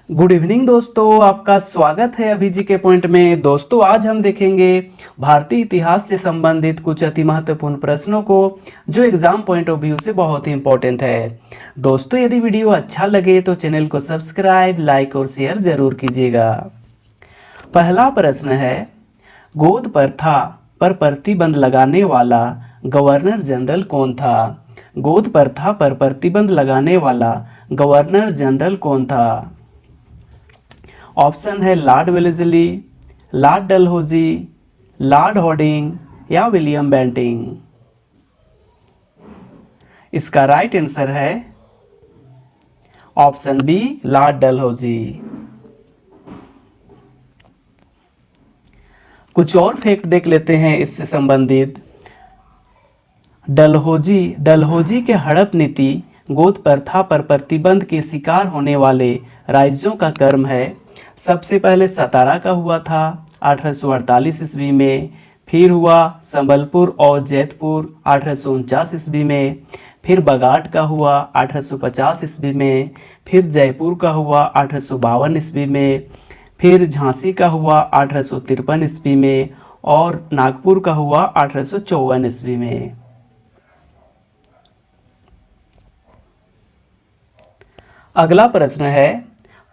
Good evening दोस्तों, आपका स्वागत है अभी जी के पॉइंट में। दोस्तों आज हम देखेंगे भारतीय इतिहास से संबंधित कुछ अति महत्वपूर्ण प्रश्नों को जो एग्जाम पॉइंट ऑफ व्यू से बहुत ही इंपॉर्टेंट है। दोस्तों यदि वीडियो अच्छा लगे तो चैनल को सब्सक्राइब, लाइक और शेयर जरूर कीजिएगा। पहला प्रश्न है, गोद प्रथा पर प्रतिबंध लगाने वाला गवर्नर जनरल कौन था? गोद प्रथा पर प्रतिबंध लगाने वाला गवर्नर जनरल कौन था? ऑप्शन है Lord Wellesley, Lord Dalhousie, Lord Harding या विलियम बेंटिंग। इसका राइट आंसर है ऑप्शन बी, लॉर्ड डलहौजी। कुछ और फैक्ट देख लेते हैं इससे संबंधित। डलहौजी के हड़प नीति गोद प्रथा पर प्रतिबंध के शिकार होने वाले राज्यों का क्रम है। सबसे पहले सतारा का हुआ था 1848 ईस्वी में, फिर हुआ संबलपुर और जैतपुर 1849 ईस्वी में, फिर बगाट का हुआ 1850 ईस्वी में, फिर जयपुर का हुआ 1852 ईस्वी में, फिर झांसी का हुआ 1853 ईस्वी में और नागपुर का हुआ 1854 ईस्वी में। अगला प्रश्न है,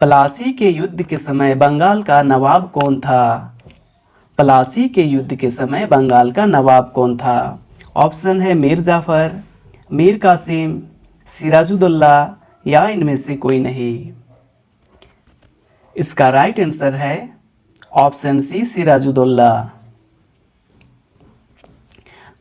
प्लासी के युद्ध के समय बंगाल का नवाब कौन था? प्लासी के युद्ध के समय बंगाल का नवाब कौन था? ऑप्शन है मीर जाफर, मीर कासिम, सिराजुद्दौला या इनमें से कोई नहीं। इसका राइट आंसर है ऑप्शन सी, सिराजुद्दौला।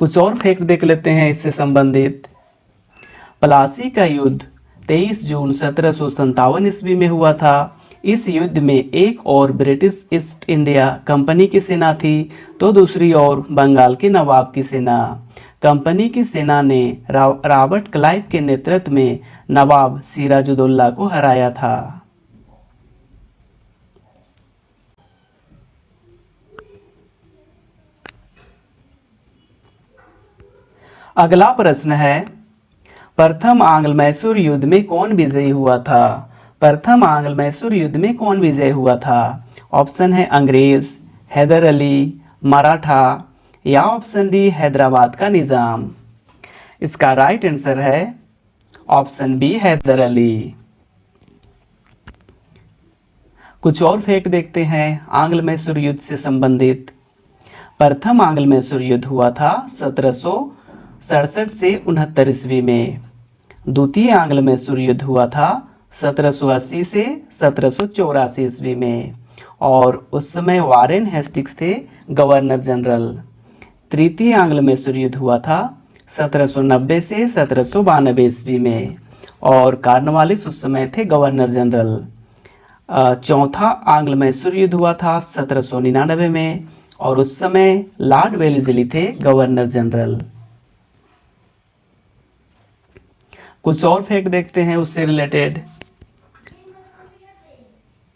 कुछ और फैक्ट देख लेते हैं इससे संबंधित। प्लासी का युद्ध 23 जून 1757 ईस्वी में हुआ था। इस युद्ध में एक और ब्रिटिश ईस्ट इंडिया कंपनी की सेना थी तो दूसरी ओर बंगाल के नवाब की सेना। कंपनी की सेना ने रॉबर्ट क्लाइव के नेतृत्व में नवाब सिराजुद्दौला को हराया था। अगला प्रश्न है, प्रथम आंग्ल मैसूर युद्ध में कौन विजयी हुआ था? प्रथम आंग्ल मैसूर युद्ध में कौन विजयी हुआ था? ऑप्शन है अंग्रेज, हैदर अली, मराठा या ऑप्शन डी, हैदराबाद का निजाम। इसका राइट आंसर है ऑप्शन बी, हैदर अली। कुछ और फैक्ट देखते हैं आंग्ल मैसूर युद्ध से संबंधित। प्रथम आंग्ल मैसूर युद्ध हुआ था 1767 से 69 ईस्वी में। द्वितीय आंग्ल मैसूर युद्ध हुआ था 1780 से 1784 ईस्वी में और उस समय वारेन हेस्टिंग्स थे गवर्नर जनरल। तृतीय आंग्ल मैसूर युद्ध हुआ था 1790 से 1792 ईस्वी में और कॉर्नवालिस उस समय थे गवर्नर जनरल। चौथा आंग्ल मैसूर युद्ध हुआ था 1799 में और उस समय लॉर्ड वेलेस्ली थे गवर्नर जनरल। कुछ और फैक्ट देखते हैं उससे रिलेटेड।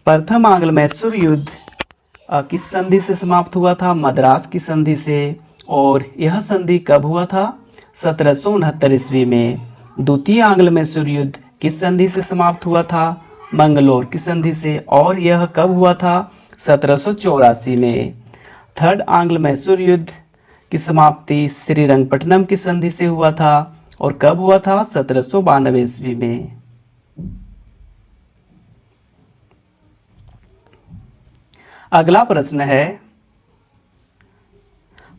प्रथम आंग्ल मैसूर युद्ध किस संधि से समाप्त हुआ था? मद्रास की संधि से। और यह संधि कब हुआ था? 1769 ईस्वी में। द्वितीय आंग्ल मैसूर युद्ध किस संधि से समाप्त हुआ था? मंगलोर की संधि से। और यह कब हुआ था? 1784 में। थर्ड आंग्ल मैसूर युद्ध की समाप्ति श्रीरंगपट्टनम की संधि से हुआ था और कब हुआ था? 1792 ईस्वी में। अगला प्रश्न है,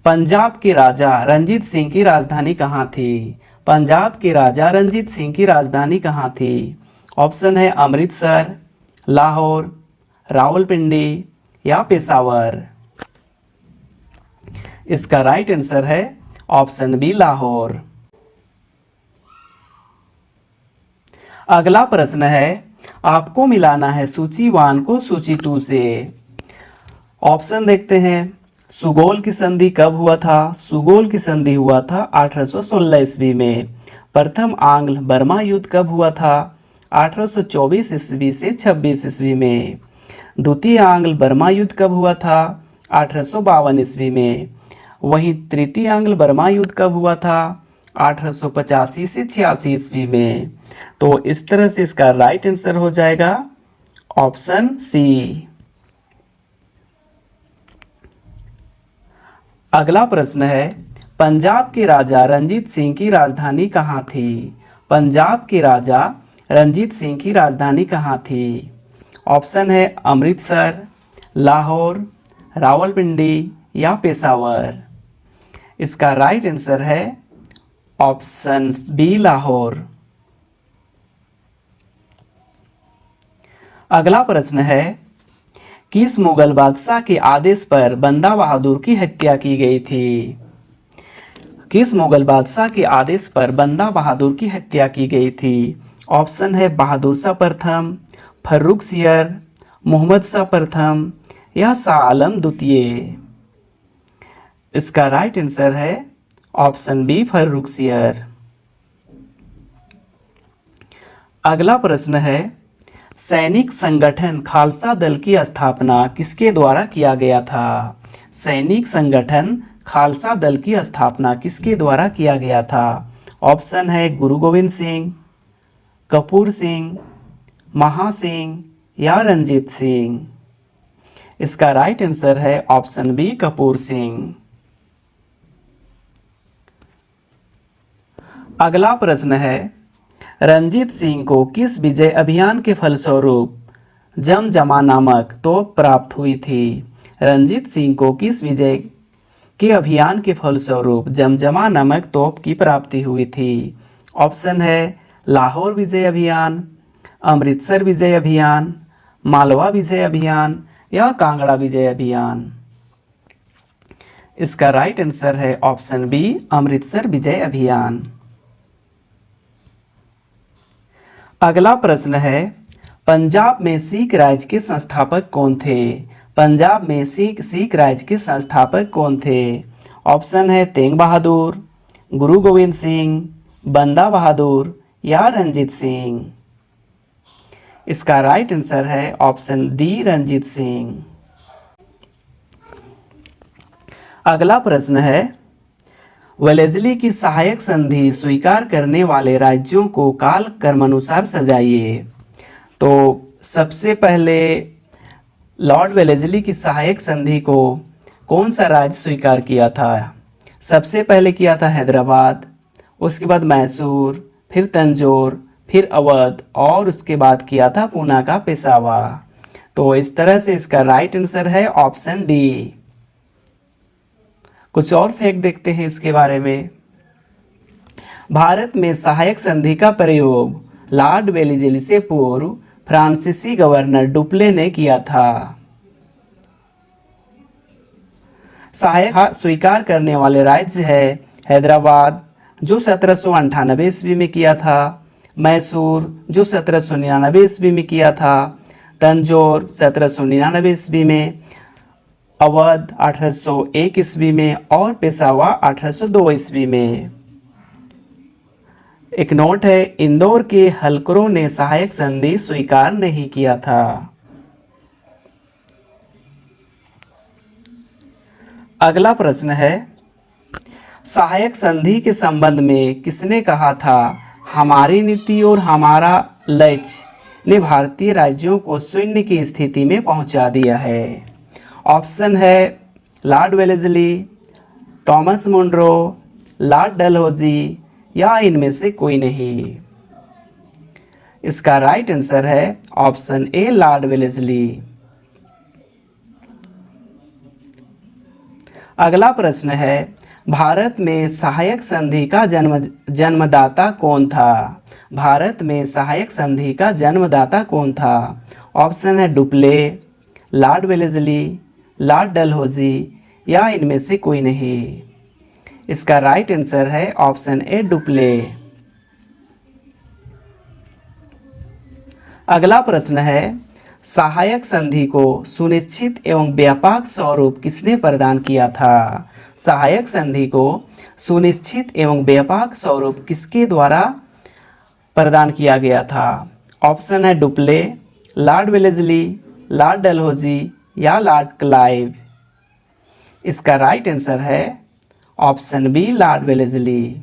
पंजाब के राजा रंजीत सिंह की राजधानी कहाँ थी? पंजाब के राजा रंजीत सिंह की राजधानी कहाँ थी? ऑप्शन है अमृतसर, लाहौर, रावलपिंडी या पेशावर। इसका राइट आंसर है ऑप्शन बी, लाहौर। अगला प्रश्न है, आपको मिलाना है सूची 1 को सूची 2 से। ऑप्शन देखते हैं। सुगोल की संधि कब हुआ था? सुगोल की संधि हुआ था 1816 ईस्वी में। प्रथम आंग्ल बर्मा युद्ध कब हुआ था? 1824 ईस्वी से 26 ईस्वी में। द्वितीय आंग्ल बर्मा युद्ध कब हुआ था? 1852 ईस्वी में। वहीं तृतीय आंग्ल बर्मा युद्ध कब हुआ था? 1885 से 86 ईस्वी में। तो इस तरह से इसका राइट आंसर हो जाएगा ऑप्शन सी। अगला प्रश्न है, पंजाब के राजा रंजीत सिंह की राजधानी कहाँ थी? पंजाब के राजा रंजीत सिंह की राजधानी कहाँ थी? ऑप्शन है अमृतसर, लाहौर, रावलपिंडी या पेशावर। इसका राइट आंसर है ऑप्शन बी, लाहौर। अगला प्रश्न है, किस मुगल बादशाह के आदेश पर बंदा बहादुर की हत्या की गई थी? किस मुगल बादशाह के आदेश पर बंदा बहादुर की हत्या की गई थी? ऑप्शन है बहादुर शाह प्रथम, फर्रुखसियर, मोहम्मद शाह प्रथम या शाह आलम द्वितीय। इसका राइट आंसर है ऑप्शन बी, फर्रुखसियर। अगला प्रश्न है, सैनिक संगठन खालसा दल की स्थापना किसके द्वारा किया गया था? सैनिक संगठन खालसा दल की स्थापना किसके द्वारा किया गया था? ऑप्शन है गुरु गोविंद सिंह, कपूर सिंह, महासिंह या रंजीत सिंह। इसका राइट आंसर है ऑप्शन बी, कपूर सिंह। अगला प्रश्न है, रंजीत सिंह को किस विजय अभियान के फलस्वरूप जमजमा नामक तोप प्राप्त हुई थी? रंजीत सिंह को किस विजय के अभियान के फलस्वरूप जमजमा नामक तोप की प्राप्ति हुई थी? ऑप्शन है लाहौर विजय अभियान, अमृतसर विजय अभियान, मालवा विजय अभियान या कांगड़ा विजय अभियान। इसका राइट आंसर है ऑप्शन बी, अमृतसर विजय अभियान। अगला प्रश्न है, पंजाब में सिख राज्य के संस्थापक कौन थे? पंजाब में सिख राज्य के संस्थापक कौन थे? ऑप्शन है तेंग बहादुर, गुरु गोविंद सिंह, बंदा बहादुर या रंजीत सिंह। इसका राइट आंसर है ऑप्शन डी, रंजीत सिंह। अगला प्रश्न है, वेलेस्ली की सहायक संधि स्वीकार करने वाले राज्यों को काल क्रमानुसार सजाइए। तो सबसे पहले लॉर्ड वेलेस्ली की सहायक संधि को कौन सा राज्य स्वीकार किया था? सबसे पहले किया था हैदराबाद, उसके बाद मैसूर, फिर तंजौर, फिर अवध और उसके बाद किया था पूना का पेशावा। तो इस तरह से इसका राइट आंसर है ऑप्शन डी। कुछ और फैक्ट देखते हैं इसके बारे में। भारत में सहायक संधि का प्रयोग लॉर्ड वेलेस्ली से पूर्व फ्रांसीसी गवर्नर डुप्ले ने किया था। सहायक स्वीकार करने वाले राज्य है हैदराबाद जो 1798 ईस्वी में किया था, मैसूर जो 1799 ईस्वी में किया था, तंजौर 1799 ईस्वी में, अवध 1801 ईस्वी में और पेशावा 1802 ईस्वी में। एक नोट है, इंदौर के हलकरों ने सहायक संधि स्वीकार नहीं किया था। अगला प्रश्न है, सहायक संधि के संबंध में किसने कहा था, हमारी नीति और हमारा लक्ष्य ने भारतीय राज्यों को शून्य की स्थिति में पहुंचा दिया है? ऑप्शन है Lord Wellesley, Thomas Munro, Lord Dalhousie या इनमें से कोई नहीं। इसका राइट आंसर है ऑप्शन ए, लॉर्ड वेलेस्ली। अगला प्रश्न है, भारत में सहायक संधि का जन्मदाता कौन था? भारत में सहायक संधि का जन्मदाता कौन था? ऑप्शन है Dupleix, Lord Wellesley, Lord Dalhousie या इनमें से कोई नहीं। इसका राइट आंसर है ऑप्शन ए, डुप्ले। अगला प्रश्न है, सहायक संधि को सुनिश्चित एवं व्यापक स्वरूप किसने प्रदान किया था? सहायक संधि को सुनिश्चित एवं व्यापक स्वरूप किसके द्वारा प्रदान किया गया था? ऑप्शन है Dupleix, Lord Wellesley, Lord Dalhousie या लॉर्ड क्लाइव। इसका राइट आंसर है ऑप्शन बी, लॉर्ड वेलेस्ली।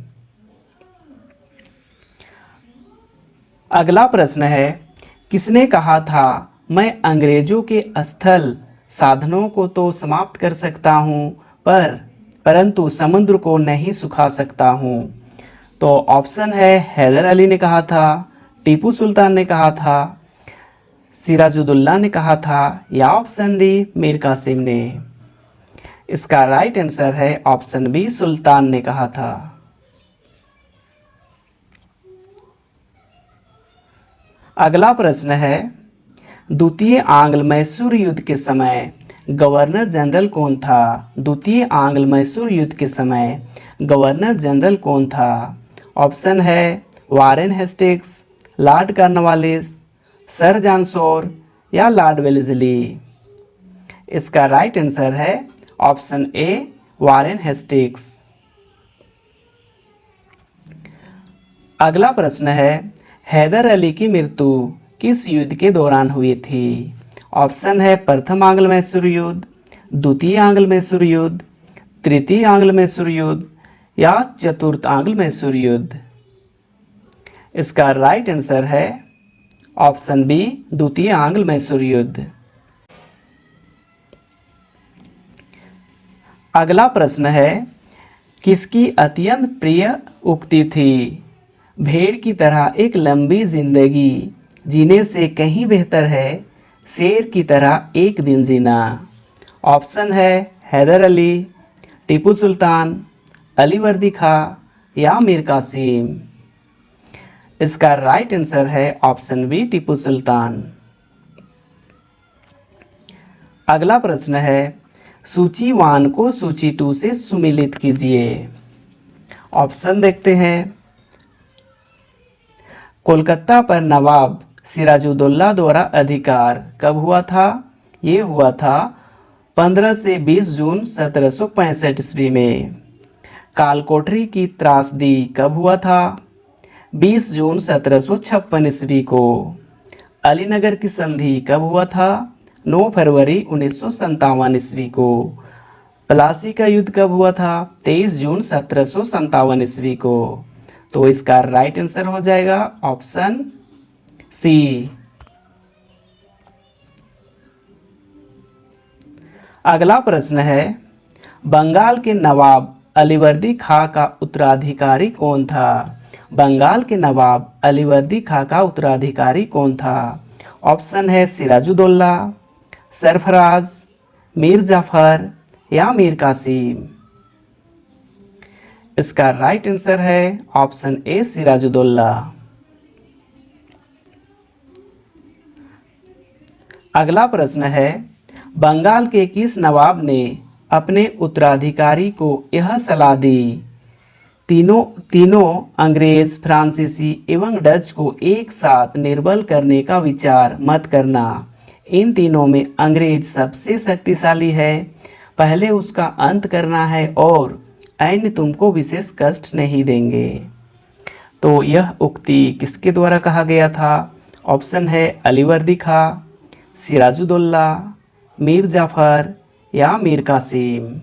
अगला प्रश्न है, किसने कहा था मैं अंग्रेजों के स्थल साधनों को तो समाप्त कर सकता हूँ परंतु समुद्र को नहीं सुखा सकता हूँ। तो ऑप्शन है हैदर अली ने कहा था, टीपू सुल्तान ने कहा था, सिराजुद्दौला ने कहा था या ऑप्शन डी मीर कासिम ने। इसका राइट आंसर है ऑप्शन बी सुल्तान ने कहा था। अगला प्रश्न है द्वितीय आंग्ल मैसूर युद्ध के समय गवर्नर जनरल कौन था? द्वितीय आंग्ल मैसूर युद्ध के समय गवर्नर जनरल कौन था? ऑप्शन है Warren Hastings, Lord Cornwallis, sir John Shore या लॉर्ड वेलेस्ली। इसका राइट आंसर है ऑप्शन ए वारेन हेस्टिंग्स। अगला प्रश्न है हैदर अली की मृत्यु किस युद्ध के दौरान हुई थी? ऑप्शन है प्रथम आंग्ल मैसूर युद्ध, द्वितीय आंग्ल मैसूर युद्ध, तृतीय आंग्ल मैसूर युद्ध या चतुर्थ आंग्ल मैसूर युद्ध। इसका राइट आंसर है ऑप्शन बी द्वितीय आंग्ल मैसूर युद्ध। अगला प्रश्न है किसकी अत्यंत प्रिय उक्ति थी? भेड़ की तरह एक लंबी जिंदगी जीने से कहीं बेहतर है शेर की तरह एक दिन जीना। ऑप्शन है हैदर अली, टीपू सुल्तान, अली वर्दी खां या मीर कासिम। इसका राइट आंसर है ऑप्शन बी टीपू सुल्तान। अगला प्रश्न है सूची 1 को सूची 2 से सुमेलित कीजिए। ऑप्शन देखते हैं। कोलकाता पर नवाब सिराजुद्दौला द्वारा अधिकार कब हुआ था? ये हुआ था 15 से 20 जून 1765 ईस्वी में। कालकोठरी की त्रासदी कब हुआ था? 20 जून 1756 ईस्वी को। अलीनगर की संधि कब हुआ था? 9 फरवरी 1957 ईस्वी को। प्लासी का युद्ध कब हुआ था? 23 जून 1757 ईस्वी को। तो इसका राइट आंसर हो जाएगा ऑप्शन सी। अगला प्रश्न है बंगाल के नवाब अलीवर्दी खां का उत्तराधिकारी कौन था? बंगाल के नवाब अलीवर्दी खां का उत्तराधिकारी कौन था? ऑप्शन है सिराजुद्दौला, सरफराज, मीर जाफर या मीर कासिम। इसका राइट आंसर है ऑप्शन ए सिराजुद्दौला। अगला प्रश्न है बंगाल के किस नवाब ने अपने उत्तराधिकारी को यह सलाह दी? तीनों अंग्रेज, फ्रांसीसी एवं डच को एक साथ निर्बल करने का विचार मत करना। इन तीनों में अंग्रेज सबसे शक्तिशाली है, पहले उसका अंत करना है और अन्य तुमको विशेष कष्ट नहीं देंगे। तो यह उक्ति किसके द्वारा कहा गया था? ऑप्शन है अलीवर्दी खां, सिराजुद्दौला, मीर जाफर या मीर कासिम।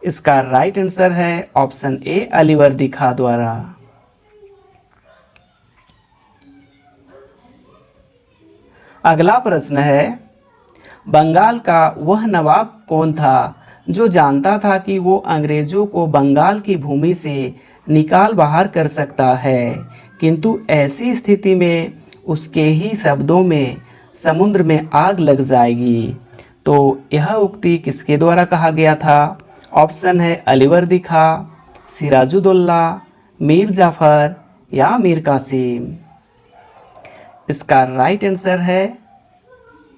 इसका राइट आंसर है ऑप्शन ए अलीवर्दी खां द्वारा। अगला प्रश्न है बंगाल का वह नवाब कौन था जो जानता था कि वो अंग्रेजों को बंगाल की भूमि से निकाल बाहर कर सकता है, किंतु ऐसी स्थिति में उसके ही शब्दों में समुद्र में आग लग जाएगी। तो यह उक्ति किसके द्वारा कहा गया था? ऑप्शन है अलीवर्दी खां, सिराजुद्दौला, मीर जाफर या मीर कासिम। इसका राइट आंसर है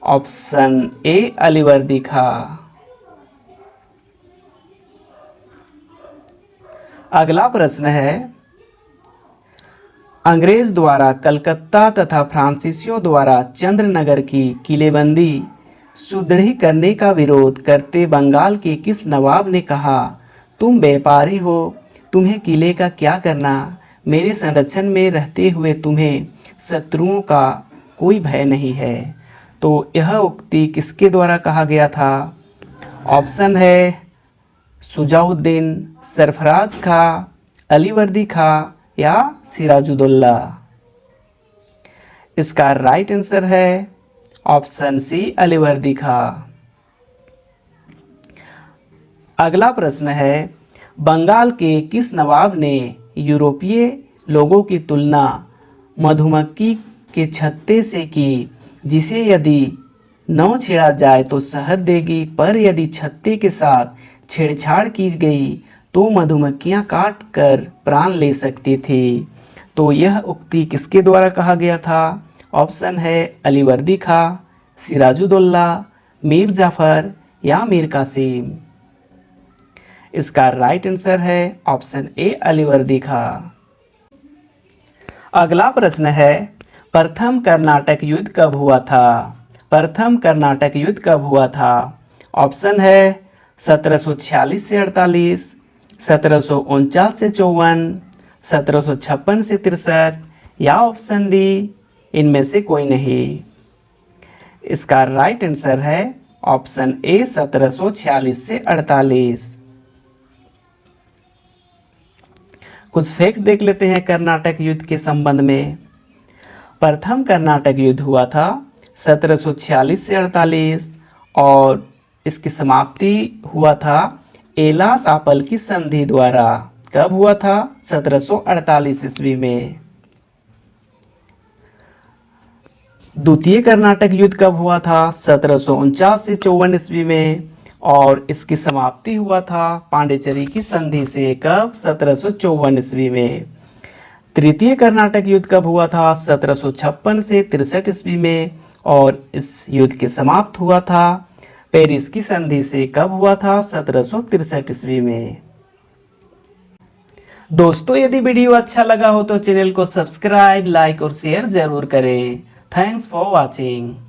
ऑप्शन ए अलीवर्दी खां। अगला प्रश्न है अंग्रेज द्वारा कलकत्ता तथा फ्रांसीसियों द्वारा चंद्रनगर की किलेबंदी सुदृढ़ करने का विरोध करते बंगाल के किस नवाब ने कहा, तुम व्यापारी हो, तुम्हें किले का क्या करना, मेरे संरक्षण में रहते हुए तुम्हें शत्रुओं का कोई भय नहीं है। तो यह उक्ति किसके द्वारा कहा गया था? ऑप्शन है शुजाउद्दीन, सरफराज खां, अलीवर्दी खां या सिराजुद्दौला। इसका राइट आंसर है ऑप्शन सी अलीवर्दी खां। अगला प्रश्न है, बंगाल के किस नवाब ने यूरोपीय लोगों की तुलना मधुमक्खी के छत्ते से की, जिसे यदि न छेड़ा जाए तो शहद देगी, पर यदि छत्ते के साथ छेड़छाड़ की गई तो मधुमक्खियां काट कर प्राण ले सकती थी। तो यह उक्ति किसके द्वारा कहा गया था? ऑप्शन है अलीवर्दी खां, सिराजुद्दौला, मीर जाफर या मीर कासिम। इसका राइट आंसर है ऑप्शन ए अलीवर्दी खां। अगला प्रश्न है, प्रथम कर्नाटक युद्ध कब हुआ था? प्रथम कर्नाटक युद्ध कब हुआ था? ऑप्शन है 1746 से 48, 1749 से 54, 1756 से 63 या ऑप्शन डी इनमें से कोई नहीं। इसका राइट आंसर है ऑप्शन ए 1746 से 48। कुछ फैक्ट देख लेते हैं कर्नाटक युद्ध के संबंध में। प्रथम कर्नाटक युद्ध हुआ था 1746 से 48 और इसकी समाप्ति हुआ था एला-सापल की संधि द्वारा। कब हुआ था? 1748 ईस्वी में। द्वितीय कर्नाटक युद्ध कब हुआ था? 1749 से 54 ईस्वी में और इसकी समाप्ति हुआ था पांडिचेरी की संधि से। कब? 1754 ईस्वी में। तृतीय कर्नाटक युद्ध कब हुआ था? 1756 से 63 ईस्वी में और इस युद्ध के समाप्त हुआ था पेरिस की संधि से। कब हुआ था? 1763 ईस्वी में। दोस्तों, यदि वीडियो अच्छा लगा हो तो चैनल को सब्सक्राइब, लाइक और शेयर जरूर करें। Thanks for watching.